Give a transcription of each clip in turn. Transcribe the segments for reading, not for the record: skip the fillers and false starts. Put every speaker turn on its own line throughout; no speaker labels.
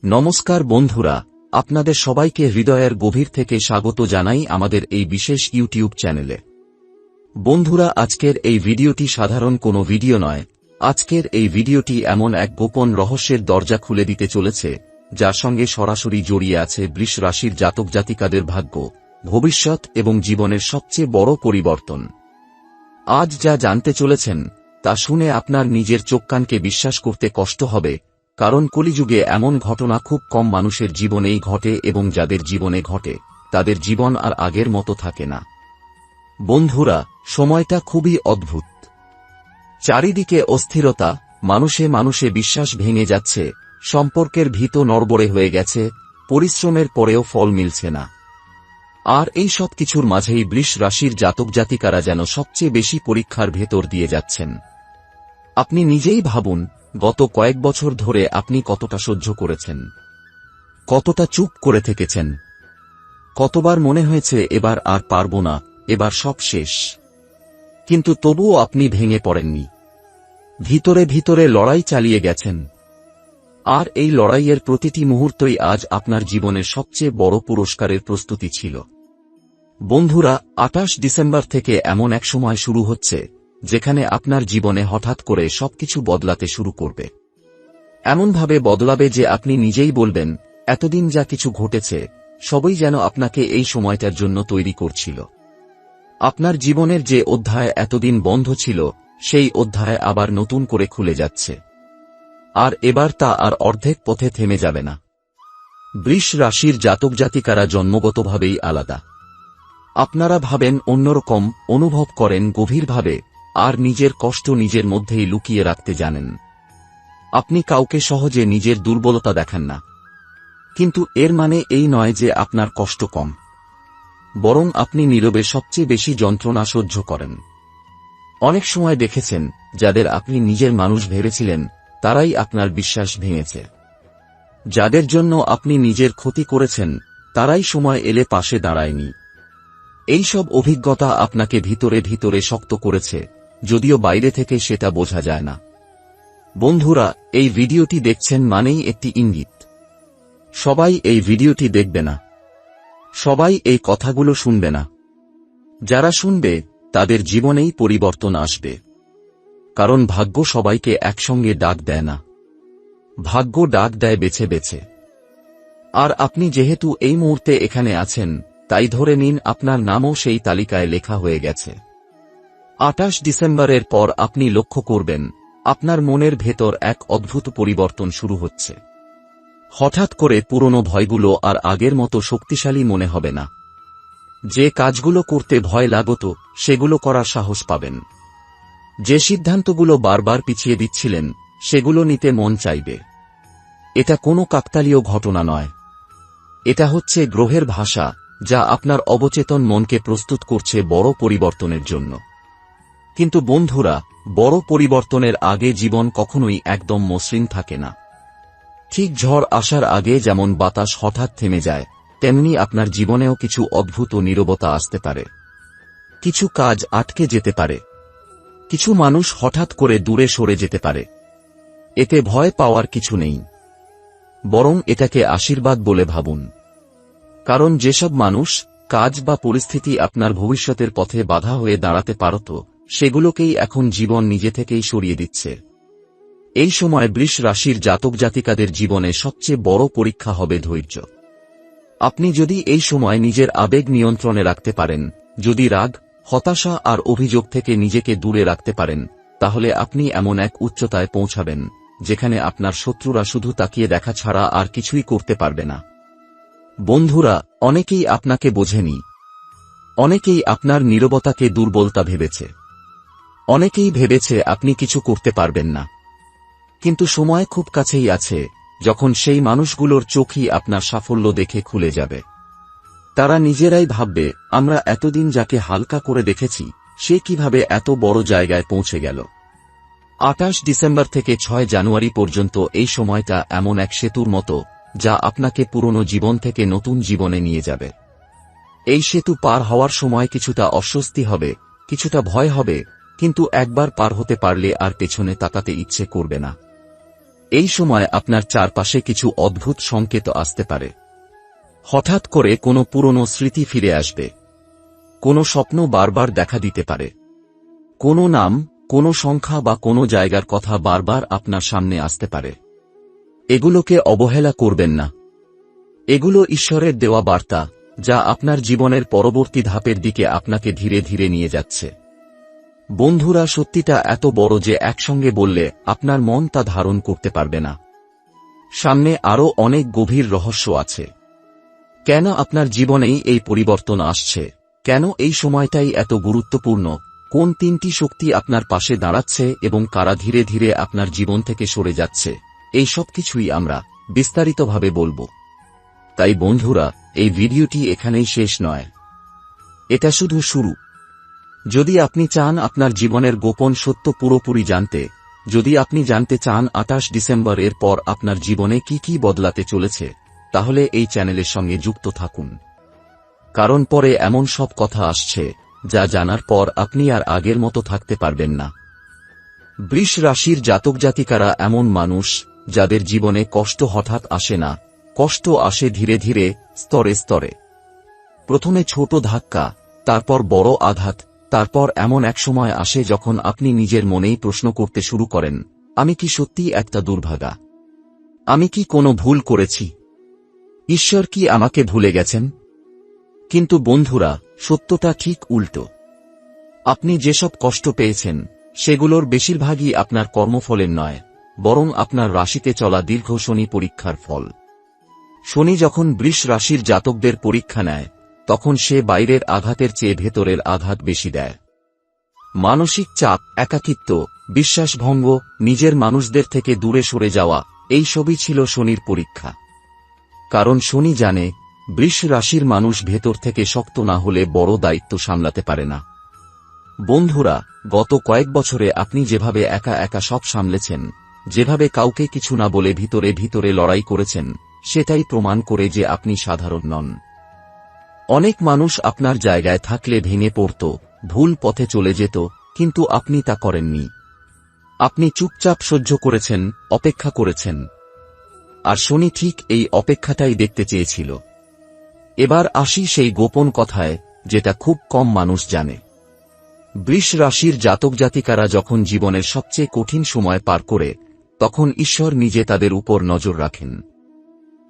নমস্কার বন্ধুরা, আপনাদের সবাইকে হৃদয়ের গভীর থেকে স্বাগত জানাই আমাদের এই বিশেষ ইউটিউব চ্যানেলে। বন্ধুরা, আজকের এই ভিডিওটি সাধারণ কোনো ভিডিও নয়। আজকের এই ভিডিওটি এমন এক গোপন রহস্যের দরজা খুলে দিতে চলেছে, যার সঙ্গে সরাসরি জড়িয়ে আছে বৃষ রাশির জাতক জাতিকাদের ভাগ্য, ভবিষ্যৎ এবং জীবনের সবচেয়ে বড় পরিবর্তন। আজ যা জানতে চলেছেন তা শুনে আপনার নিজের চোখ কানকে বিশ্বাস করতে কষ্ট হবে, কারণ কলিযুগে এমন ঘটনা খুব কম মানুষের জীবনেই ঘটে এবং যাদের জীবনে ঘটে তাদের জীবন আর আগের মতো থাকে না। বন্ধুরা, সময়টা খুবই অদ্ভুত। চারিদিকে অস্থিরতা, মানুষে মানুষে বিশ্বাস ভেঙে যাচ্ছে, সম্পর্কের ভিত নড়বড়ে হয়ে গেছে, পরিশ্রমের পরেও ফল মিলছে না। আর এই সব কিছুর মাঝেই বৃষ রাশির জাতক জাতিকারা যেন সবচেয়ে বেশি পরীক্ষার ভেতর দিয়ে যাচ্ছেন। আপনি নিজেই ভাবুন, গত কয়েক বছর ধরে আপনি কতটা সহ্য করেছেন, কতটা চুপ করে থেকেছেন, কতবার মনে হয়েছে এবার আর পারব না, এবার সব শেষ। কিন্তু তবুও আপনি ভেঙে পড়েননি, ভিতরে ভিতরে লড়াই চালিয়ে গেছেন। আর এই লড়াইয়ের প্রতিটি মুহূর্তই আজ আপনার জীবনের সবচেয়ে বড় পুরস্কারের প্রস্তুতি ছিল। বন্ধুরা, 28 ডিসেম্বর থেকে এমন এক সময় শুরু হচ্ছে যেখানে আপনার জীবনে হঠাৎ করে সবকিছু বদলাতে শুরু করবে। এমনভাবে বদলাবে যে আপনি নিজেই বলবেন, এতদিন যা কিছু ঘটেছে সবই যেন আপনাকে এই সময়টার জন্য তৈরি করছিল। আপনার জীবনের যে অধ্যায় এতদিন বন্ধ ছিল, সেই অধ্যায় আবার নতুন করে খুলে যাচ্ছে। আর এবার তা আর অর্ধেক পথে থেমে যাবে না। বৃষ রাশির জাতক জাতিকারা জন্মগতভাবেই আলাদা। আপনারা ভাবেন অন্যরকম, অনুভব করেন গভীরভাবে, আর নিজের কষ্ট নিজের মধ্যেই লুকিয়ে রাখতে জানেন। আপনি কাউকে সহজে নিজের দুর্বলতা দেখান না, কিন্তু এর মানে এই নয় যে আপনার কষ্ট কম। বরং আপনি নীরবে সবচেয়ে বেশি যন্ত্রণা সহ্য করেন। অনেক সময় দেখেছেন, যাদের আপনি নিজের মানুষ ভেবেছিলেন তারাই আপনার বিশ্বাস ভেঙেছে। যাদের জন্য আপনি নিজের ক্ষতি করেছেন তারাই সময় এলে পাশে দাঁড়ায়নি। এই সব অভিজ্ঞতা আপনাকে ভিতরে ভিতরে শক্ত করেছে, যদিও বাইরে থেকে সেটা বোঝা যায় না। বন্ধুরা, এই ভিডিওটি দেখছেন মানেই একটি ইঙ্গিত। সবাই এই ভিডিওটি দেখবে না, সবাই এই কথাগুলো শুনবে না। যারা শুনবে তাদের জীবনেই পরিবর্তন আসবে। কারণ ভাগ্য সবাইকে একসঙ্গে ডাক দেয় না, ভাগ্য ডাক দেয় বেছে বেছে। আর আপনি যেহেতু এই মুহূর্তে এখানে আছেন, তাই ধরে নিন আপনার নামও সেই তালিকায় লেখা হয়ে গেছে। 28 ডিসেম্বরের পর আপনি লক্ষ্য করবেন, আপনার মনের ভেতর এক অদ্ভুত পরিবর্তন শুরু হচ্ছে। হঠাৎ করে পুরনো ভয়গুলো আর আগের মতো শক্তিশালী মনে হবে না। যে কাজগুলো করতে ভয় লাগত সেগুলো করার সাহস পাবেন। যে সিদ্ধান্তগুলো বারবার পিছিয়ে দিচ্ছিলেন সেগুলো নিতে মন চাইবে। এটা কোনো কাকতালীয় ঘটনা নয়, এটা হচ্ছে গ্রহের ভাষা, যা আপনার অবচেতন মনকে প্রস্তুত করছে বড় পরিবর্তনের জন্য। কিন্তু বন্ধুরা, বড় পরিবর্তনের আগে জীবন কখনোই একদম মসৃণ থাকে না। ঠিক ঝড় আসার আগে যেমন বাতাস হঠাৎ থেমে যায়, তেমনি আপনার জীবনেও কিছু অদ্ভুত নীরবতা আসতে পারে। কিছু কাজ আটকে যেতে পারে, কিছু মানুষ হঠাৎ করে দূরে সরে যেতে পারে। এতে ভয় পাওয়ার কিছু নেই, বরং এটাকে আশীর্বাদ বলে ভাবুন। কারণ যেসব মানুষ, কাজ বা পরিস্থিতি আপনার ভবিষ্যতের পথে বাধা হয়ে দাঁড়াতে পারত, সেগুলোকেই এখন জীবন নিজে থেকেই সরিয়ে দিচ্ছে। এই সময় বৃষ রাশির জাতক জাতিকাদের জীবনে সবচেয়ে বড় পরীক্ষা হবে ধৈর্য। আপনি যদি এই সময় নিজের আবেগ নিয়ন্ত্রণে রাখতে পারেন, যদি রাগ, হতাশা আর অভিযোগ থেকে নিজেকে দূরে রাখতে পারেন, তাহলে আপনি এমন এক উচ্চতায় পৌঁছাবেন যেখানে আপনার শত্রুরা শুধু তাকিয়ে দেখা ছাড়া আর কিছুই করতে পারবে না। বন্ধুরা, অনেকেই আপনাকে বোঝেনি, অনেকেই আপনার নীরবতাকে দুর্বলতা ভেবেছে, অনেকেই ভেবেছে আপনি কিছু করতে পারবেন না। কিন্তু সময় খুব কাছেই আছে যখন সেই মানুষগুলোর চোখই আপনার সাফল্য দেখে খুলে যাবে। তারা নিজেরাই ভাববে, আমরা এতদিন যাকে হালকা করে দেখেছি সে কিভাবে এত বড় জায়গায় পৌঁছে গেল। 28 ডিসেম্বর থেকে 6 জানুয়ারি পর্যন্ত এই সময়টা এমন এক সেতুর মতো, যা আপনাকে পুরনো জীবন থেকে নতুন জীবনে নিয়ে যাবে। এই সেতু পার হওয়ার সময় কিছুটা অস্বস্তি হবে, কিছুটা ভয় হবে, কিন্তু একবার পার হতে পারলে আর পেছনে তাকাতে ইচ্ছে করবে না। এই সময় আপনার চারপাশে কিছু অদ্ভুত সংকেত আসতে পারে। হঠাৎ করে কোনো পুরনো স্মৃতি ফিরে আসবে, কোনো স্বপ্ন বারবার দেখা দিতে পারে, কোনো নাম, কোনো সংখ্যা বা কোনো জায়গার কথা বারবার আপনার সামনে আসতে পারে। এগুলোকে অবহেলা করবেন না। এগুলো ঈশ্বরের দেওয়া বার্তা, যা আপনার জীবনের পরবর্তী ধাপের দিকে আপনাকে ধীরে ধীরে নিয়ে যাচ্ছে। বন্ধুরা, সত্যিটা এত বড় যে একসঙ্গে বললে আপনার মন তা ধারণ করতে পারবে না। সামনে আরও অনেক গভীর রহস্য আছে। কেন আপনার জীবনেই এই পরিবর্তন আসছে? কেন এই সময়টাই এত গুরুত্বপূর্ণ? কোন তিনটি শক্তি আপনার পাশে দাঁড়াচ্ছে এবং কারা ধীরে ধীরে আপনার জীবন থেকে সরে যাচ্ছে? এই সব কিছুই আমরা বিস্তারিতভাবে বলবো। তাই বন্ধুরা, এই ভিডিওটি এখানেই শেষ নয়, এটা শুধু শুরু। যদি আপনি চান আপনার জীবনের গোপন সত্য পুরোপুরি জানতে, যদি আপনি জানতে চান 28 ডিসেম্বর এর পর আপনার জীবনে কি কি বদলাতে চলেছে, তাহলে এই চ্যানেলের সঙ্গে যুক্ত থাকুন। কারণ পরে এমন সব কথা আসছে যা জানার পর আপনি আর আগের মতো থাকতে পারবেন না। বৃষ রাশির জাতক জাতিকারা এমন মানুষ যাদের জীবনে কষ্ট হঠাৎ আসে না, কষ্ট আসে ধীরে ধীরে, স্তরে স্তরে। প্রথমে ছোট ধাক্কা, তারপর বড় আঘাত, তারপর এমন এক সময় আসে যখন আপনি নিজের মনেই প্রশ্ন করতে শুরু করেন, আমি কি সত্যি একটা দুর্ভাগা? আমি কি কোনো ভুল করেছি? ঈশ্বর কি আমাকে ভুলে গেছেন? কিন্তু বন্ধুরা, সত্যটা ঠিক উল্টো। আপনি যেসব কষ্ট পেয়েছেন সেগুলোর বেশিরভাগই আপনার কর্মফলের নয়, বরং আপনার রাশিতে চলা দীর্ঘ শনি পরীক্ষার ফল। শনি যখন বৃষ রাশির জাতকদের পরীক্ষা নেয়, তখন সে বাইরের আঘাতের চেয়ে ভেতরের আঘাত বেশি দেয়। মানসিক চাপ, একাকিত্ব, বিশ্বাসভঙ্গ, নিজের মানুষদের থেকে দূরে সরে যাওয়া, এই সবই ছিল শনির পরীক্ষা। কারণ শনি জানে, বৃষ রাশির মানুষ ভেতর থেকে শক্ত না হলে বড় দায়িত্ব সামলাতে পারে না। বন্ধুরা, গত কয়েক বছরে আপনি যেভাবে একা একা সব সামলেছেন, যেভাবে কাউকে কিছু না বলে ভিতরে ভিতরে লড়াই করেছেন, সেটাই প্রমাণ করে যে আপনি সাধারণ নন। অনেক মানুষ আপনার জায়গায় থাকলে ভেঙে পড়ত, ভুল পথে চলে যেত, কিন্তু আপনি তা করেননি। আপনি চুপচাপ সহ্য করেছেন, অপেক্ষা করেছেন। আর শনি ঠিক এই অপেক্ষাটাই দেখতে চেয়েছিল। এবার আসি সেই গোপন কথায়, যেটা খুব কম মানুষ জানে। বৃষ রাশির জাতক জাতিকারা যখন জীবনের সবচেয়ে কঠিন সময় পার করে, তখন ঈশ্বর নিজে তাদের উপর নজর রাখেন।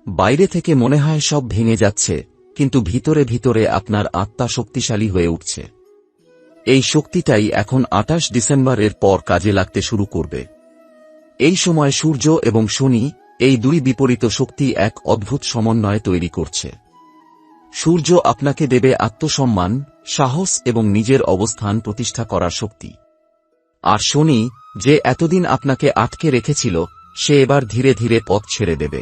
বাইরে থেকে মনে হয় সব ভেঙে যাচ্ছে, কিন্তু ভিতরে ভিতরে আপনার আত্মা শক্তিশালী হয়ে উঠছে। এই শক্তিটাই এখন 28 ডিসেম্বরের পর কাজে লাগতে শুরু করবে। এই সময় সূর্য এবং শনি, এই দুই বিপরীত শক্তি এক অদ্ভুত সমন্বয় তৈরি করছে। সূর্য আপনাকে দেবে আত্মসম্মান, সাহস এবং নিজের অবস্থান প্রতিষ্ঠা করার শক্তি। আর শনি, যে এতদিন আপনাকে আটকে রেখেছিল, সে এবার ধীরে ধীরে পথ ছেড়ে দেবে।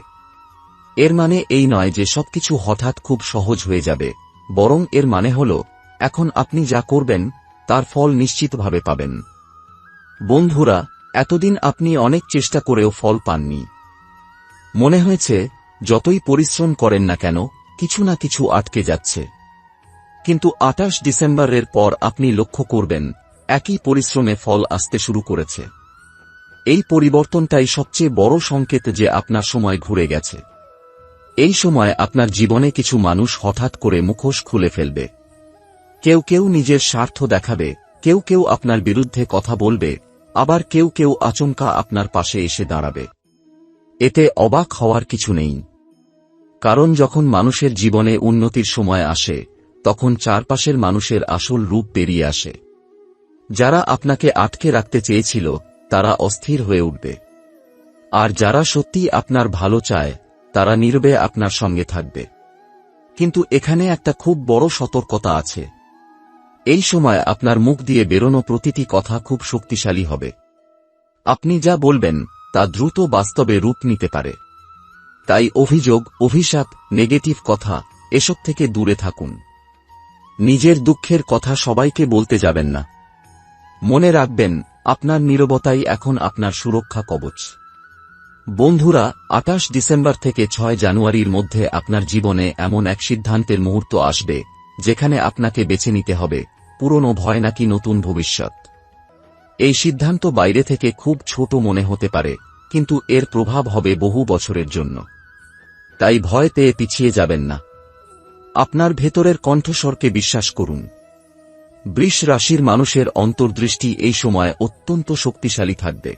এর মানে এই নয় যে সবকিছু হঠাৎ খুব সহজ হয়ে যাবে, বরং এর মানে হল, এখন আপনি যা করবেন তার ফল নিশ্চিতভাবে পাবেন। বন্ধুরা, এতদিন আপনি অনেক চেষ্টা করেও ফল পাননি। মনে হয়েছে যতই পরিশ্রম করেন না কেন, কিছু না কিছু আটকে যাচ্ছে। কিন্তু 28 ডিসেম্বরের পর আপনি লক্ষ্য করবেন, একই পরিশ্রমে ফল আসতে শুরু করেছে। এই পরিবর্তনটাই সবচেয়ে বড় সংকেত যে আপনার সময় ঘুরে গেছে। এই সময় আপনার জীবনে কিছু মানুষ হঠাৎ করে মুখোশ খুলে ফেলবে। কেউ কেউ নিজের স্বার্থ দেখাবে, কেউ কেউ আপনার বিরুদ্ধে কথা বলবে, আবার কেউ কেউ আচমকা আপনার পাশে এসে দাঁড়াবে। এতে অবাক হওয়ার কিছু নেই। কারণ যখন মানুষের জীবনে উন্নতির সময় আসে, তখন চারপাশের মানুষের আসল রূপ বেরিয়ে আসে। যারা আপনাকে আটকে রাখতে চেয়েছিল, তারা অস্থির হয়ে উঠবে। আর যারা সত্যি আপনার ভালো চায়, তারা নীরবে আপনার সঙ্গে থাকবে। কিন্তু এখানে একটা খুব বড় সতর্কতা আছে। এই সময় আপনার মুখ দিয়ে বেরোনো প্রতিটি কথা খুব শক্তিশালী হবে। আপনি যা বলবেন তা দ্রুত বাস্তবে রূপ নিতে পারে। তাই অভিযোগ, অভিশাপ, নেগেটিভ কথা, এসব থেকে দূরে থাকুন। নিজের দুঃখের কথা সবাইকে বলতে যাবেন না। মনে রাখবেন, আপনার নীরবতাই এখন আপনার সুরক্ষা কবচ। বন্ধুরা, 28 ডিসেম্বর থেকে 6 জানুয়ারির মধ্যে আপনার জীবনে এমন এক সিদ্ধান্তের মুহূর্ত আসবে, যেখানে আপনাকে বেছে নিতে হবে, পুরনো ভয় নাকি নতুন ভবিষ্যৎ। এই সিদ্ধান্ত বাইরে থেকে খুব ছোট মনে হতে পারে, কিন্তু এর প্রভাব হবে বহু বছরের জন্য। তাই ভয় পেয়ে পিছিয়ে যাবেন না। আপনার ভেতরের কণ্ঠস্বরকে বিশ্বাস করুন। বৃষ রাশির মানুষের অন্তর্দৃষ্টি এই সময় অত্যন্ত শক্তিশালী থাকবে।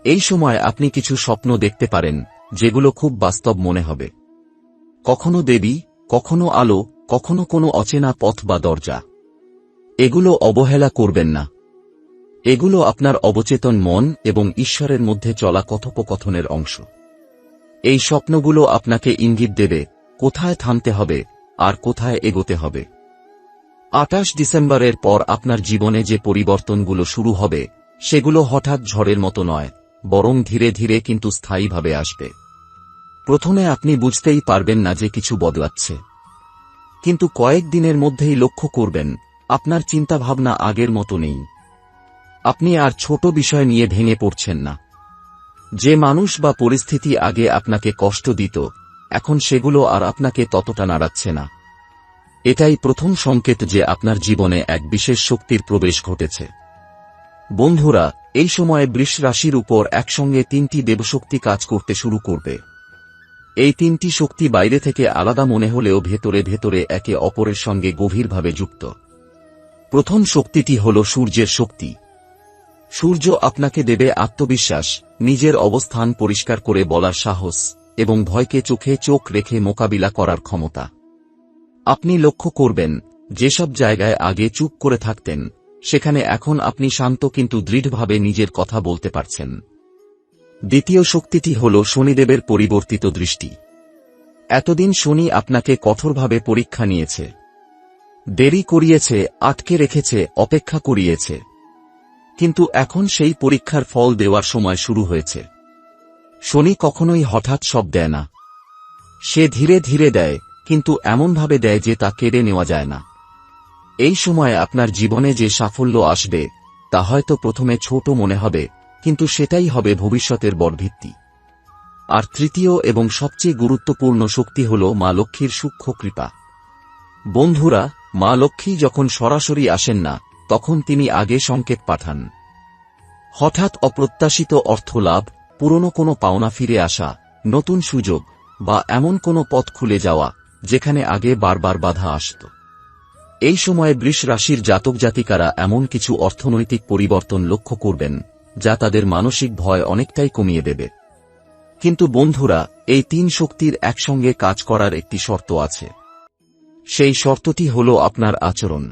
এই সময় আপনি কিছু স্বপ্ন দেখতে পারেন, যেগুলো খুব বাস্তব মনে হবে। কখনো দেবী, কখনো আলো, কখনো কোনো অচেনা পথ বা দরজা। এগুলো অবহেলা করবেন না। এগুলো আপনার অবচেতন মন এবং ঈশ্বরের মধ্যে চলা কথোপকথনের অংশ। এই স্বপ্নগুলো আপনাকে ইঙ্গিত দেবে কোথায় থামতে হবে আর কোথায় এগোতে হবে। 28 ডিসেম্বরের পর আপনার জীবনে যে পরিবর্তনগুলো শুরু হবে, সেগুলো হঠাৎ ঝড়ের মতো নয়, বরং ধীরে ধীরে কিন্তু স্থায়ীভাবে আসবে। প্রথমে আপনি বুঝতেই পারবেন না যে কিছু বদলাচ্ছে, কিন্তু কয়েক দিনের মধ্যেই লক্ষ্য করবেন আপনার চিন্তাভাবনা আগের মতো নেই। আপনি আর ছোট বিষয় নিয়ে ভেঙে পড়ছেন না। যে মানুষ বা পরিস্থিতি আগে আপনাকে কষ্ট দিত, এখন সেগুলো আর আপনাকে ততটা নাড়াচ্ছে না। এটাই প্রথম সংকেত যে আপনার জীবনে এক বিশেষ শক্তির প্রবেশ ঘটেছে। বন্ধুরা, এই সময়ে বৃষ রাশির উপর একসঙ্গে 3টি দেবশক্তি কাজ করতে শুরু করবে। এই 3টি শক্তি বাইরে থেকে আলাদা মনে হলেও ভেতরে ভেতরে একে অপরের সঙ্গে গভীরভাবে যুক্ত। প্রথম শক্তিটি হল সূর্যের শক্তি। সূর্য আপনাকে দেবে আত্মবিশ্বাস, নিজের অবস্থান পরিষ্কার করে বলার সাহস এবং ভয়কে চোখে চোখ রেখে মোকাবিলা করার ক্ষমতা। আপনি লক্ষ্য করবেন যেসব জায়গায় আগে চুপ করে থাকতেন, সেখানে এখন আপনি শান্ত কিন্তু দৃঢ়ভাবে নিজের কথা বলতে পারছেন। দ্বিতীয় শক্তিটি হল শনিদেবের পরিবর্তিত দৃষ্টি। এতদিন শনি আপনাকে কঠোরভাবে পরীক্ষা নিয়েছে, দেরি করিয়েছে, আটকে রেখেছে, অপেক্ষা করিয়েছে। কিন্তু এখন সেই পরীক্ষার ফল দেওয়ার সময় শুরু হয়েছে। শনি কখনোই হঠাৎ সব দেয় না। সে ধীরে ধীরে দেয়, কিন্তু এমনভাবে দেয় যে তা কেড়ে নেওয়া যায় না। এই সময় আপনার জীবনে যে সাফল্য আসবে, তা হয়তো প্রথমে ছোট মনে হবে, কিন্তু সেটাই হবে ভবিষ্যতের বড় ভিত্তি। আর তৃতীয় এবং সবচেয়ে গুরুত্বপূর্ণ শক্তি হল মা লক্ষ্মীর সূক্ষ্ম কৃপা। বন্ধুরা, মা লক্ষ্মী যখন সরাসরি আসেন না, তখন তিনি আগে সংকেত পাঠান। হঠাৎ অপ্রত্যাশিত অর্থ লাভ, পুরনো কোনো পাওনা ফিরে আসা, নতুন সুযোগ বা এমন কোনো পথ খুলে যাওয়া যেখানে আগে বারবার বাধা আসত। এই সময়ে বৃষ রাশির জাতক জাতিকারা এমন কিছু অর্থনৈতিক পরিবর্তন লক্ষ্য করবেন, যা তাদের মানসিক ভয় অনেকটাই কমিয়ে দেবে। কিন্তু বন্ধুরা, এই 3 শক্তির একসঙ্গে কাজ করার একটি শর্ত আছে। সেই শর্তটি হল আপনার আচরণ।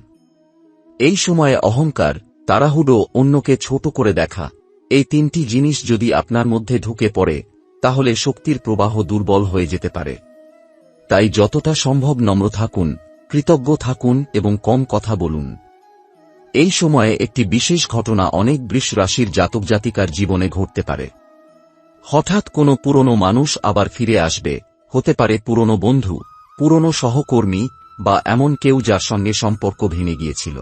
এই সময়ে অহংকার, তাড়াহুড়ো, অন্যকে ছোট করে দেখা, এই 3টি জিনিস যদি আপনার মধ্যে ঢুকে পড়ে, তাহলে শক্তির প্রবাহ দুর্বল হয়ে যেতে পারে। তাই যতটা সম্ভব নম্র থাকুন, কৃতজ্ঞ থাকুন এবং কম কথা বলুন। এই সময়ে একটি বিশেষ ঘটনা অনেক বৃষ রাশির জাতক জাতিকার জীবনে ঘটতে পারে। হঠাৎ কোনো পুরনো মানুষ আবার ফিরে আসবে, হতে পারে পুরনো বন্ধু, পুরনো সহকর্মী বা এমন কেউ যার সঙ্গে সম্পর্ক ভেঙে গিয়েছিল।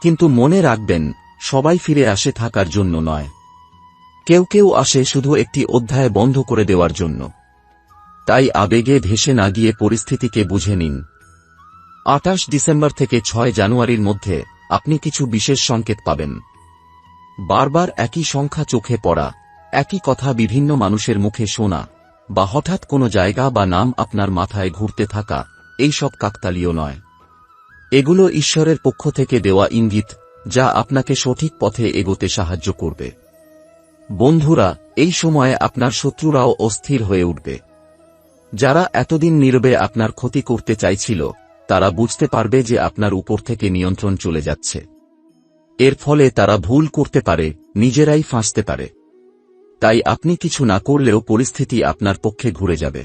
কিন্তু মনে রাখবেন, সবাই ফিরে আসে থাকার জন্য নয়। কেউ কেউ আসে শুধু একটি অধ্যায় বন্ধ করে দেওয়ার জন্য। তাই আবেগে ভেসে না গিয়ে পরিস্থিতিকে বুঝে নিন। 28 ডিসেম্বর থেকে 6 জানুয়ারির মধ্যে আপনি কিছু বিশেষ সংকেত পাবেন। বারবার একই সংখ্যা চোখে পড়া, একই কথা বিভিন্ন মানুষের মুখে শোনা, বা হঠাৎ কোনো জায়গা বা নাম আপনার মাথায় ঘুরতে থাকা, এই সব কাকতালীয় নয়। এগুলো ঈশ্বরের পক্ষ থেকে দেওয়া ইঙ্গিত, যা আপনাকে সঠিক পথে এগোতে সাহায্য করবে। বন্ধুরা, এই সময়ে আপনার শত্রুরাও অস্থির হয়ে উঠবে। যারা এতদিন নীরবে আপনার ক্ষতি করতে চাইছিল, তারা বুঝতে পারবে যে আপনার উপর থেকে নিয়ন্ত্রণ চলে যাচ্ছে। এর ফলে তারা ভুল করতে পারে, নিজেরাই ফাঁসতে পারে। তাই আপনি কিছু না করলেও পরিস্থিতি আপনার পক্ষে ঘুরে যাবে।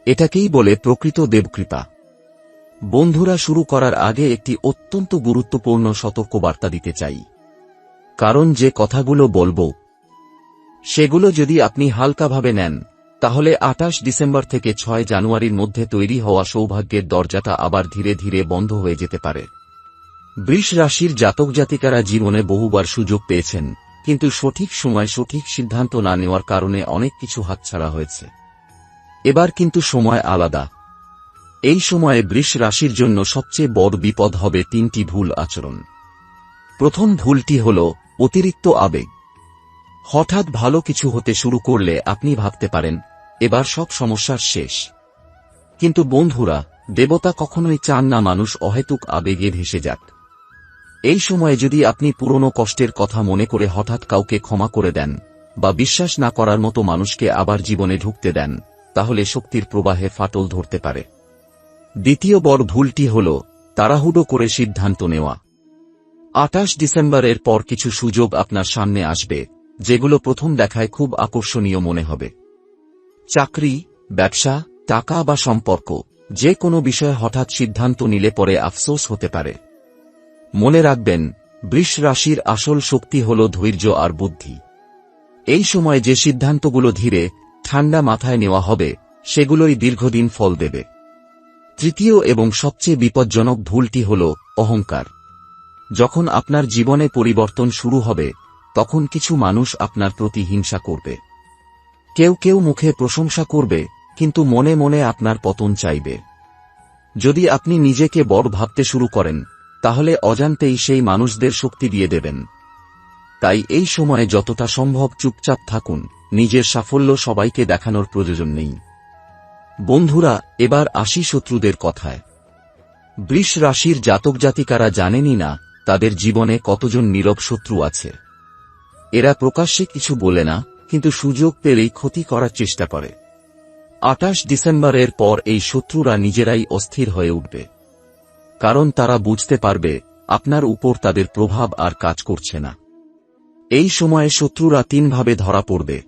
এটাকেই বলে প্রকৃত দেবকৃপা। বন্ধুরা, শুরু করার আগে একটি অত্যন্ত গুরুত্বপূর্ণ সতর্কবার্তা দিতে চাই। কারণ যে কথাগুলো বলবো, সেগুলো যদি আপনি হালকাভাবে নেন, তাহলে 28 ডিসেম্বর থেকে 6 জানুয়ারির মধ্যে তৈরি হওয়া সৌভাগ্যের দরজাটা আবার ধীরে ধীরে বন্ধ হয়ে যেতে পারে। বৃষ রাশির জাতক জাতিকারা জীবনে বহুবার সুযোগ পেয়েছেন, কিন্তু সঠিক সময় সঠিক সিদ্ধান্ত না নেওয়ার কারণে অনেক কিছু হাতছাড়া হয়েছে। এবার কিন্তু সময় আলাদা। এই সময়ে বৃষ রাশির জন্য সবচেয়ে বড় বিপদ হবে 3টি ভুল আচরণ। প্রথম ভুলটি হল অতিরিক্ত আবেগ। হঠাৎ ভালো কিছু হতে শুরু করলে আপনি ভাবতে পারেন এবার সব সমস্যার শেষ। কিন্তু বন্ধুরা, দেবতা কখনোই চান না মানুষ অহেতুক আবেগে ভেসে যাক। এই সময়ে যদি আপনি পুরনো কষ্টের কথা মনে করে হঠাৎ কাউকে ক্ষমা করে দেন বা বিশ্বাস না করার মতো মানুষকে আবার জীবনে ঢুকতে দেন, তাহলে শক্তির প্রবাহে ফাটল ধরতে পারে। দ্বিতীয় বড় ভুলটি হল তাড়াহুড়ো করে সিদ্ধান্ত নেওয়া। 28 ডিসেম্বরের পর কিছু সুযোগ আপনার সামনে আসবে, যেগুলো প্রথম দেখায় খুব আকর্ষণীয় মনে হবে। চাকরি, ব্যবসা, টাকা বা সম্পর্ক, যে কোনো বিষয়ে হঠাৎ সিদ্ধান্ত নিলে পরে আফসোস হতে পারে। মনে রাখবেন, বৃষ রাশির আসল শক্তি হল ধৈর্য আর বুদ্ধি। এই সময় যে সিদ্ধান্তগুলো ধীরে ঠান্ডা মাথায় নেওয়া হবে, সেগুলোই দীর্ঘদিন ফল দেবে। তৃতীয় এবং সবচেয়ে বিপজ্জনক ভুলটি হল অহংকার। যখন আপনার জীবনে পরিবর্তন শুরু হবে, তখন কিছু মানুষ আপনার প্রতি হিংসা করবে। কেউ কেউ মুখে প্রশংসা করবে, কিন্তু মনে মনে আপনার পতন চাইবে। যদি আপনি নিজেকে বড় ভাবতে শুরু করেন, তাহলে অজান্তেই সেই মানুষদের শক্তি দিয়ে দেবেন। তাই এই সময়ে যতটা সম্ভব চুপচাপ থাকুন, নিজের সাফল্য সবাইকে দেখানোর প্রয়োজন নেই। বন্ধুরা, এবার আসি শত্রুদের কথায়। বৃষ রাশির জাতক জাতিকারা জানেনই না তাদের জীবনে কতজন নীরব শত্রু আছে। এরা প্রকাশ্যে কিছু বলে না, কিন্তু সুযোগ পেলেই ক্ষতি করার চেষ্টা করে। 28 ডিসেম্বরের পর এই শত্রুরা নিজেরাই অস্থির হয়ে উঠবে, কারণ তারা বুঝতে পারবে আপনার উপর তাদের প্রভাব আর কাজ করছে না। এই সময়ে শত্রুরা তিনভাবে ধরা পড়বে।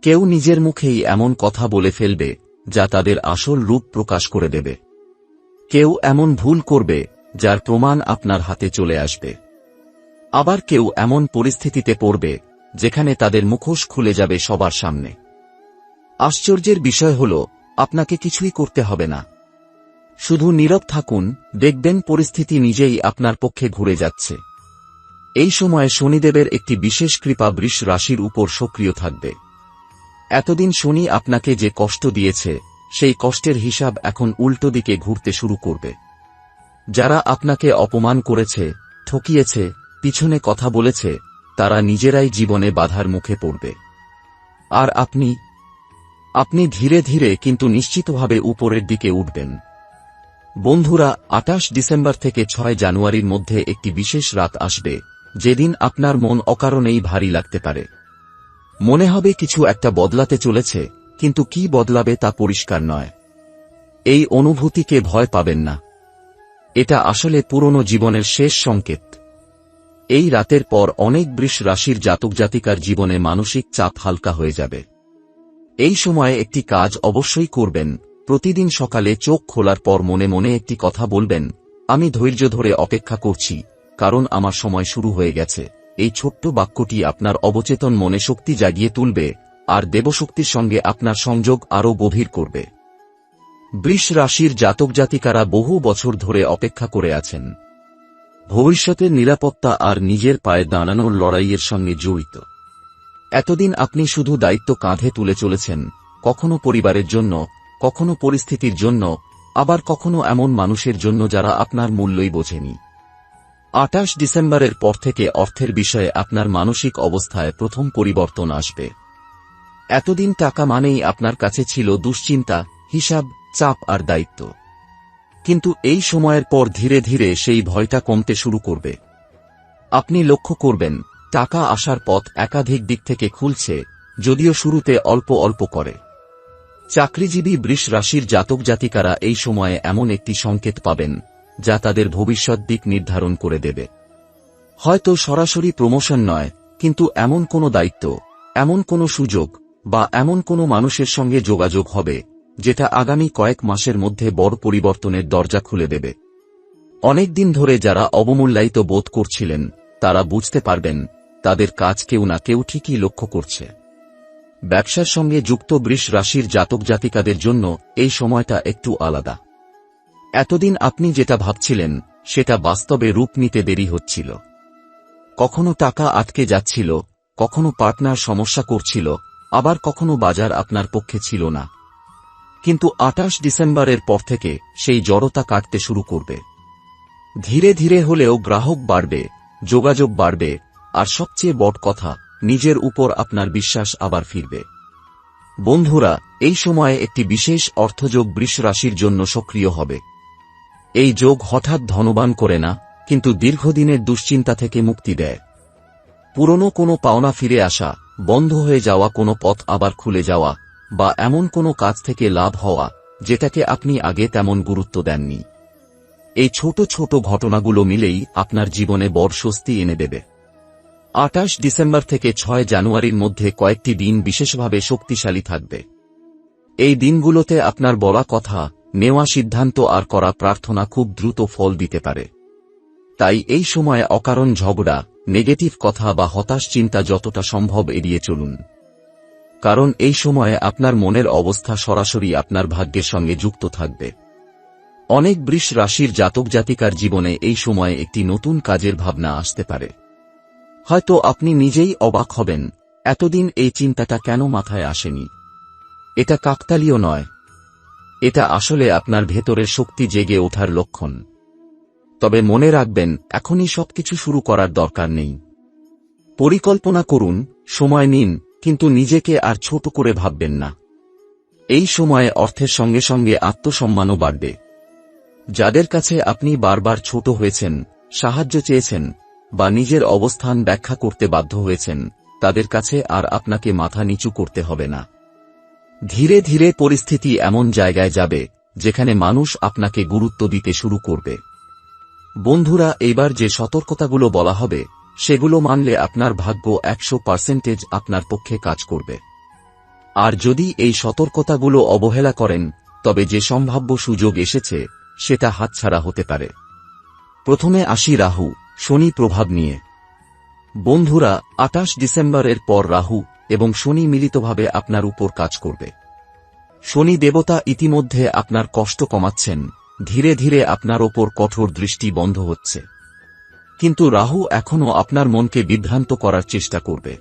কেউ নিজের মুখেই এমন কথা বলে ফেলবে যা তাদের আসল রূপ প্রকাশ করে দেবে। কেউ এমন ভুল করবে যার প্রমাণ আপনার হাতে চলে আসবে। আবার কেউ এমন পরিস্থিতিতে পড়বে যেখানে তাদের মুখোশ খুলে যাবে সবার সামনে। আশ্চর্যের বিষয় হল, আপনাকে কিছুই করতে হবে না। শুধু নীরব থাকুন, দেখবেন পরিস্থিতি নিজেই আপনার পক্ষে ঘুরে যাচ্ছে। এই সময়ে শনিদেবের একটি বিশেষ কৃপা বৃষ রাশির উপর সক্রিয় থাকবে। এতদিন শনি আপনাকে যে কষ্ট দিয়েছে, সেই কষ্টের হিসাব এখন উল্টো দিকে ঘুরতে শুরু করবে। যারা আপনাকে অপমান করেছে, ঠকিয়েছে, পিছনে কথা বলেছে, তারা নিজেরাই জীবনে বাধার মুখে পড়বে। আর আপনি ধীরে ধীরে কিন্তু নিশ্চিতভাবে উপরের দিকে উঠবেন। বন্ধুরা, 28 ডিসেম্বর থেকে 6 জানুয়ারির মধ্যে একটি বিশেষ রাত আসবে, যেদিন আপনার মন অকারণেই ভারী লাগতে পারে। মনে হবে কিছু একটা বদলাতে চলেছে, কিন্তু কি বদলাবে তা পরিষ্কার নয়। এই অনুভূতিকে ভয় পাবেন না। এটা আসলে পুরনো জীবনের শেষ সংকেত। এই রাতের পর অনেক বৃষ রাশির জাতক জাতিকার জীবনে মানসিক চাপ হালকা হয়ে যাবে। এই সময়ে একটি কাজ অবশ্যই করবেন। প্রতিদিন সকালে চোখ খোলার পর মনে মনে একটি কথা বলবেন, আমি ধৈর্য ধরে অপেক্ষা করছি, কারণ আমার সময় শুরু হয়ে গেছে। এই ছোট্ট বাক্যটি আপনার অবচেতন মনে শক্তি জাগিয়ে তুলবে আর দেবশক্তির সঙ্গে আপনার সংযোগ আরও গভীর করবে। বৃষ রাশির জাতক জাতিকারা বহু বছর ধরে অপেক্ষা করে আছেন। ভবিষ্যতের নিরাপত্তা আর নিজের পায়ে দাঁড়ানোর লড়াইয়ের সঙ্গে জড়িত। এতদিন আপনি শুধু দায়িত্ব কাঁধে তুলে চলেছেন, কখনো পরিবারের জন্য, কখনো পরিস্থিতির জন্য, আবার কখনো এমন মানুষের জন্য যারা আপনার মূল্যই বোঝেনি। 28 ডিসেম্বরের পর থেকে অর্থের বিষয়ে আপনার মানসিক অবস্থায় প্রথম পরিবর্তন আসবে। এতদিন টাকা মানেই আপনার কাছে ছিল দুশ্চিন্তা, হিসাব, চাপ আর দায়িত্ব। কিন্তু এই সময়ের পর ধীরে ধীরে সেই ভয়টা কমতে শুরু করবে। আপনি লক্ষ্য করবেন, টাকা আসার পথ একাধিক দিক থেকে খুলছে, যদিও শুরুতে অল্প অল্প করে। চাকরিজীবী বৃষ রাশির জাতক জাতিকারা এই সময়ে এমন একটি সংকেত পাবেন যা তাদের ভবিষ্যৎ দিক নির্ধারণ করে দেবে। হয়তো সরাসরি প্রমোশন নয়, কিন্তু এমন কোনো দায়িত্ব, এমন কোনো সুযোগ বা এমন কোনো মানুষের সঙ্গে যোগাযোগ হবে যেটা আগামী কয়েক মাসের মধ্যে বড় পরিবর্তনের দরজা খুলে দেবে। অনেকদিন ধরে যারা অবমূল্যায়িত বোধ করছিলেন, তারা বুঝতে পারবেন তাদের কাজ কেউ না কেউ ঠিকই লক্ষ্য করছে। ব্যবসার সঙ্গে যুক্ত বৃষ রাশির জাতক জাতিকাদের জন্য এই সময়টা একটু আলাদা। এতদিন আপনি যেটা ভাবছিলেন সেটা বাস্তবে রূপ নিতে দেরি হচ্ছিল। কখনো টাকা আটকে যাচ্ছিল, কখনো পার্টনার সমস্যা করছিল, আবার কখনো বাজার আপনার পক্ষে ছিল না। কিন্তু 28 ডিসেম্বরের পর থেকে সেই জড়তা কাটতে শুরু করবে। ধীরে ধীরে হলেও গ্রাহক বাড়বে, যোগাযোগ বাড়বে, আর সবচেয়ে বড় কথা, নিজের উপর আপনার বিশ্বাস আবার ফিরবে। বন্ধুরা, এই সময়ে একটি বিশেষ অর্থযোগ বৃষ রাশির জন্য সক্রিয় হবে। এই যোগ হঠাৎ ধনবান করে না, কিন্তু দীর্ঘদিনের দুশ্চিন্তা থেকে মুক্তি দেয়। পুরনো কোনো পাওনা ফিরে আসা, বন্ধ হয়ে যাওয়া কোনো পথ আবার খুলে যাওয়া, বা এমন কোনো কাজ থেকে লাভ হওয়া যেটাকে আপনি আগে তেমন গুরুত্ব দেননি। এই ছোট ছোট ঘটনাগুলো মিলেই আপনার জীবনে বড় স্বস্তি এনে দেবে। 28 ডিসেম্বর থেকে 6 জানুয়ারির মধ্যে কয়েকটি দিন বিশেষভাবে শক্তিশালী থাকবে। এই দিনগুলোতে আপনার বলা কথা, নেওয়া সিদ্ধান্ত আর করা প্রার্থনা খুব দ্রুত ফল দিতে পারে। তাই এই সময়ে অকারণ ঝগড়া, নেগেটিভ কথা বা হতাশ চিন্তা যতটা সম্ভব এড়িয়ে চলুন। কারণ এই সময়ে আপনার মনের অবস্থা সরাসরি আপনার ভাগ্যের সঙ্গে যুক্ত থাকবে। অনেক বৃষ রাশির জাতক জাতিকার জীবনে এই সময়ে একটি নতুন কাজের ভাবনা আসতে পারে। হয়তো আপনি নিজেই অবাক হবেন, এতদিন এই চিন্তাটা কেন মাথায় আসেনি। এটা কাকতালীয় নয়, এটা আসলে আপনার ভেতরের শক্তি জেগে ওঠার লক্ষণ। তবে মনে রাখবেন, এখনই সবকিছু শুরু করার দরকার নেই। পরিকল্পনা করুন, সময় নিন, কিন্তু নিজেকে আর ছোট করে ভাববেন না। এই সময়ে অর্থের সঙ্গে সঙ্গে আত্মসম্মানও বাড়বে। যাদের কাছে আপনি বারবার ছোট হয়েছেন, সাহায্য চেয়েছেন, বা নিজের অবস্থান ব্যাখ্যা করতে বাধ্য হয়েছেন, তাদের কাছে আর আপনাকে মাথা নিচু করতে হবে না। ধীরে ধীরে পরিস্থিতি এমন জায়গায় যাবে যেখানে মানুষ আপনাকে গুরুত্ব দিতে শুরু করবে। বন্ধুরা, এইবার যে সতর্কতাগুলো বলা হবে সেগুলো মানলে আপনার ভাগ্য 100% আপনার পক্ষে কাজ করবে। আর যদি এই সতর্কতাগুলো অবহেলা করেন, তবে যে সম্ভাব্য সুযোগ এসেছে সেটা হাতছাড়া হতে পারে। প্রথমে আসি রাহু, শনি প্রভাব নিয়ে। বন্ধুরা, 28 ডিসেম্বরের পর রাহু এবং শনি মিলিতভাবে আপনার উপর কাজ করবে। শনি দেবতা ইতিমধ্যে আপনার কষ্ট কমাচ্ছেন, ধীরে ধীরে আপনার ওপর কঠোর দৃষ্টি বন্ধ হচ্ছে। কিন্তু রাহু এখনও আপনার মনকে বিভ্রান্ত করার চেষ্টা করবে।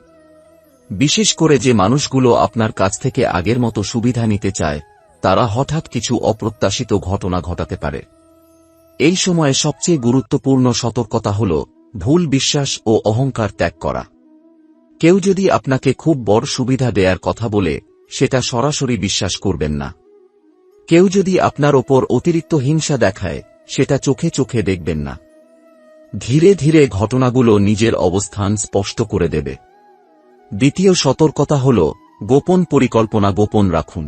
বিশেষ করে যে মানুষগুলো আপনার কাছ থেকে আগের মতো সুবিধা নিতে চায়, তারা হঠাৎ কিছু অপ্রত্যাশিত ঘটনা ঘটাতে পারে। এই সময়ে সবচেয়ে গুরুত্বপূর্ণ সতর্কতা হল ভুল বিশ্বাস ও অহংকার ত্যাগ করা। কেউ যদি আপনাকে খুব বড় সুবিধা দেয়ার কথা বলে, সেটা সরাসরি বিশ্বাস করবেন না। কেউ যদি আপনার ওপর অতিরিক্ত হিংসা দেখায়, সেটা চোখে চোখে দেখবেন না। ধীরে ধীরে ঘটনাগুলো নিজের অবস্থান স্পষ্ট করে দেবে। দ্বিতীয় সতর্কতা হল গোপন পরিকল্পনা গোপন রাখুন।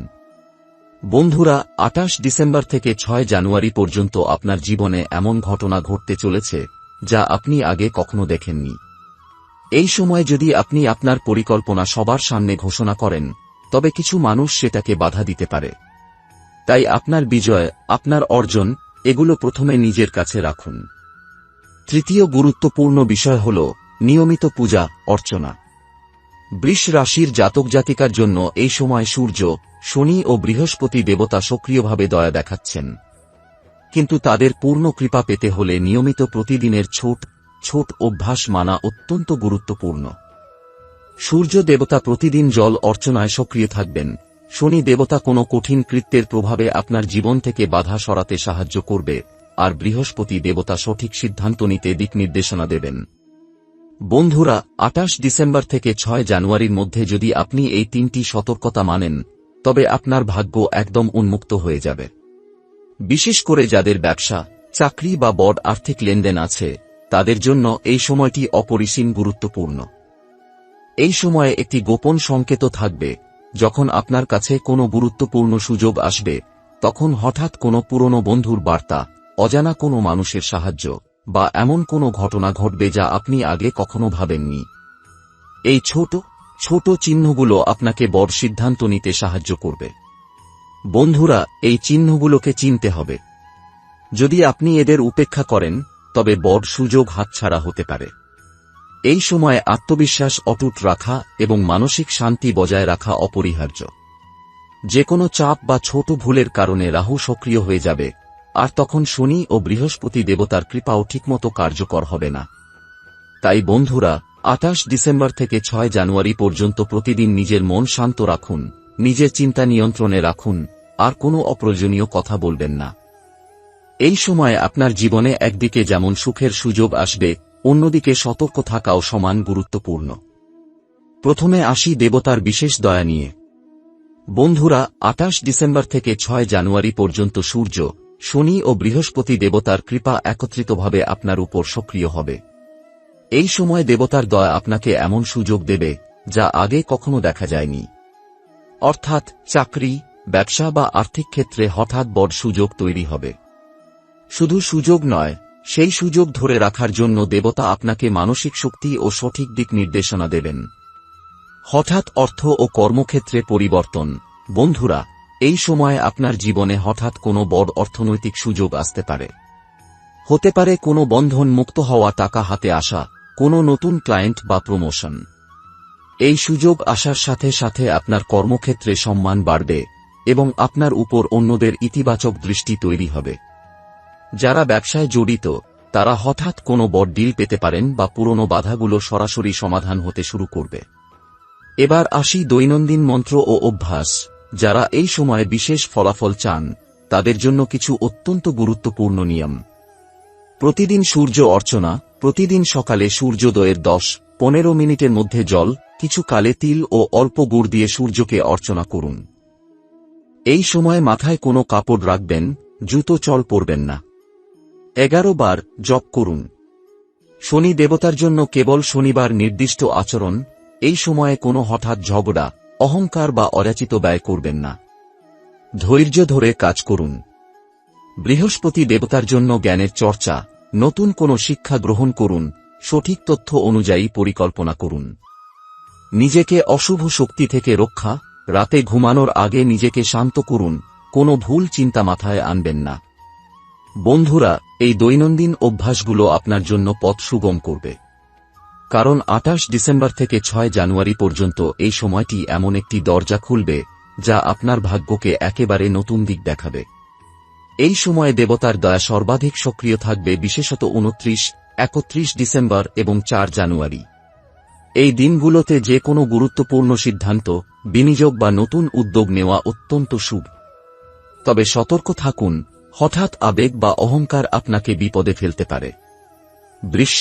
বন্ধুরা, 28 ডিসেম্বর থেকে 6 জানুয়ারি পর্যন্ত আপনার জীবনে এমন ঘটনা ঘটতে চলেছে যা আপনি আগে কখনো দেখেননি। এই সময় যদি আপনি আপনার পরিকল্পনা সবার সামনে ঘোষণা করেন, তবে কিছু মানুষ সেটাকে বাধা দিতে পারে। তাই আপনার বিজয়, আপনার অর্জন, এগুলো প্রথমে নিজের কাছে রাখুন। তৃতীয় গুরুত্বপূর্ণ বিষয় হল নিয়মিত পূজা অর্চনা। বৃষ রাশির জাতক জাতিকার জন্য এই সময় সূর্য, শনি ও বৃহস্পতি দেবতা সক্রিয়ভাবে দয়া দেখাচ্ছেন। কিন্তু তাদের পূর্ণ কৃপা পেতে হলে নিয়মিত প্রতিদিনের ছোট ছোট অভ্যাস মানা অত্যন্ত গুরুত্বপূর্ণ। সূর্য দেবতা প্রতিদিন জল অর্চনায় সক্রিয় থাকবেন। শনি দেবতা কোনো কঠিন কৃত্যের প্রভাবে আপনার জীবন থেকে বাধা সরাতে সাহায্য করবে, আর বৃহস্পতি দেবতা সঠিক সিদ্ধান্ত নিতে দিক নির্দেশনা দেবেন। বন্ধুরা, 28 ডিসেম্বর থেকে 6 জানুয়ারির মধ্যে যদি আপনি এই তিনটি সতর্কতা মানেন, তবে আপনার ভাগ্য একদম উন্মুক্ত হয়ে যাবে। বিশেষ করে যাদের ব্যবসা, চাকরি বা বড় আর্থিক লেনদেন আছে, তাদের জন্য এই সময়টি অপরিসীম গুরুত্বপূর্ণ। এই সময়ে একটি গোপন সংকেত থাকবে। যখন আপনার কাছে কোনো গুরুত্বপূর্ণ সুযোগ আসবে, তখন হঠাৎ কোনো পুরনো বন্ধুর বার্তা, অজানা কোনো মানুষের সাহায্য, বা এমন কোনো ঘটনা ঘটবে যা আপনি আগে কখনো ভাবেননি। এই ছোট ছোট চিহ্নগুলো আপনাকে বড় সিদ্ধান্ত নিতে সাহায্য করবে। বন্ধুরা, এই চিহ্নগুলোকে চিনতে হবে। যদি আপনি এদের উপেক্ষা করেন, তবে বড় সুযোগ হাতছাড়া হতে পারে। এই সময়ে আত্মবিশ্বাস অটুট রাখা এবং মানসিক শান্তি বজায় রাখা অপরিহার্য। যে কোনো চাপ বা ছোট ভুলের কারণে রাহু সক্রিয় হয়ে যাবে, আর তখন শনি ও বৃহস্পতি দেবতার কৃপাও ঠিকমতো কার্যকর হবে না। তাই বন্ধুরা, 28 ডিসেম্বর থেকে 6 জানুয়ারি পর্যন্ত প্রতিদিন নিজের মন শান্ত রাখুন, নিজের চিন্তা নিয়ন্ত্রণে রাখুন, আর কোনো অপ্রয়োজনীয় কথা বলবেন না। এই সময়ে আপনার জীবনে একদিকে যেমন সুখের সুযোগ আসবে, অন্যদিকে সতর্ক থাকাও সমান গুরুত্বপূর্ণ। প্রথমে আসি দেবতার বিশেষ দয়া নিয়ে। বন্ধুরা, 28 ডিসেম্বর থেকে 6 জানুয়ারি পর্যন্ত সূর্য, শনি ও বৃহস্পতি দেবতার কৃপা একত্রিতভাবে আপনার উপর সক্রিয় হবে। এই সময় দেবতার দয়া আপনাকে এমন সুযোগ দেবে যা আগে কখনো দেখা যায়নি। অর্থাৎ চাকরি, ব্যবসা বা আর্থিক ক্ষেত্রে হঠাৎ বড় সুযোগ তৈরি হবে। শুধু সুযোগ নয়, সেই সুযোগ ধরে রাখার জন্য দেবতা আপনাকে মানসিক শক্তি ও সঠিক দিক নির্দেশনা দেবেন। হঠাৎ অর্থ ও কর্মক্ষেত্রে পরিবর্তন। বন্ধুরা, এই সময়ে আপনার জীবনে হঠাৎ কোনো বড় অর্থনৈতিক সুযোগ আসতে পারে। হতে পারে কোনো বন্ধন মুক্ত হওয়া, টাকা হাতে আসা, কোনো নতুন ক্লায়েন্ট বা প্রমোশন। এই সুযোগ আসার সাথে সাথে আপনার কর্মক্ষেত্রে সম্মান বাড়বে এবং আপনার উপর অন্যদের ইতিবাচক দৃষ্টি তৈরি হবে। যারা ব্যবসায় জড়িত তারা হঠাৎ কোনো বড় ডিল পেতে পারেন বা পুরনো বাধাগুলো সরাসরি সমাধান হতে শুরু করবে। এবার আসি দৈনন্দিন মন্ত্র ও অভ্যাস। যারা এই সময়ে বিশেষ ফলাফল চান তাদের জন্য কিছু অত্যন্ত গুরুত্বপূর্ণ নিয়ম। প্রতিদিন সূর্য অর্চনা। প্রতিদিন সকালে সূর্যোদয়ের 10-15 মিনিটের মধ্যে জল, কিছু কালে তিল ও অল্প গুড় দিয়ে সূর্যকে অর্চনা করুন। এই সময় মাথায় কোনো কাপড় রাখবেন, জুতো চল পরবেন না। 11 বার জপ করুন। শনি দেবতার জন্য কেবল শনিবার নির্দিষ্ট আচরণ। এই সময়ে কোনো হঠাৎ ঝগড়া, অহংকার বা অযাচিত ব্যয় করবেন না। ধৈর্য ধরে কাজ করুন। বৃহস্পতি দেবতার জন্য জ্ঞানের চর্চা। নতুন কোনো শিক্ষা গ্রহণ করুন, সঠিক তথ্য অনুযায়ী পরিকল্পনা করুন। নিজেকে অশুভ শক্তি থেকে রক্ষা। রাতে ঘুমানোর আগে নিজেকে শান্ত করুন, কোনো ভুল চিন্তা মাথায় আনবেন না। বন্ধুরা, এই দৈনন্দিন অভ্যাসগুলো আপনার জন্য পথ সুগম করবে। কারণ 28 ডিসেম্বর থেকে 6 জানুয়ারি পর্যন্ত এই সময়টি এমন একটি দরজা খুলবে যা আপনার ভাগ্যকে একেবারে নতুন দিক দেখাবে। এই সময়ে দেবতার দয়া সর্বাধিক সক্রিয় থাকবে, বিশেষত 29, 31 ডিসেম্বর এবং 4 জানুয়ারি। এই দিনগুলোতে যে কোনো গুরুত্বপূর্ণ সিদ্ধান্ত, বিনিয়োগ বা নতুন উদ্যোগ নেওয়া অত্যন্ত শুভ। তবে সতর্ক থাকুন, হঠাৎ আবেগ বা অহংকার আপনাকে বিপদে ফেলতে পারে। বৃষ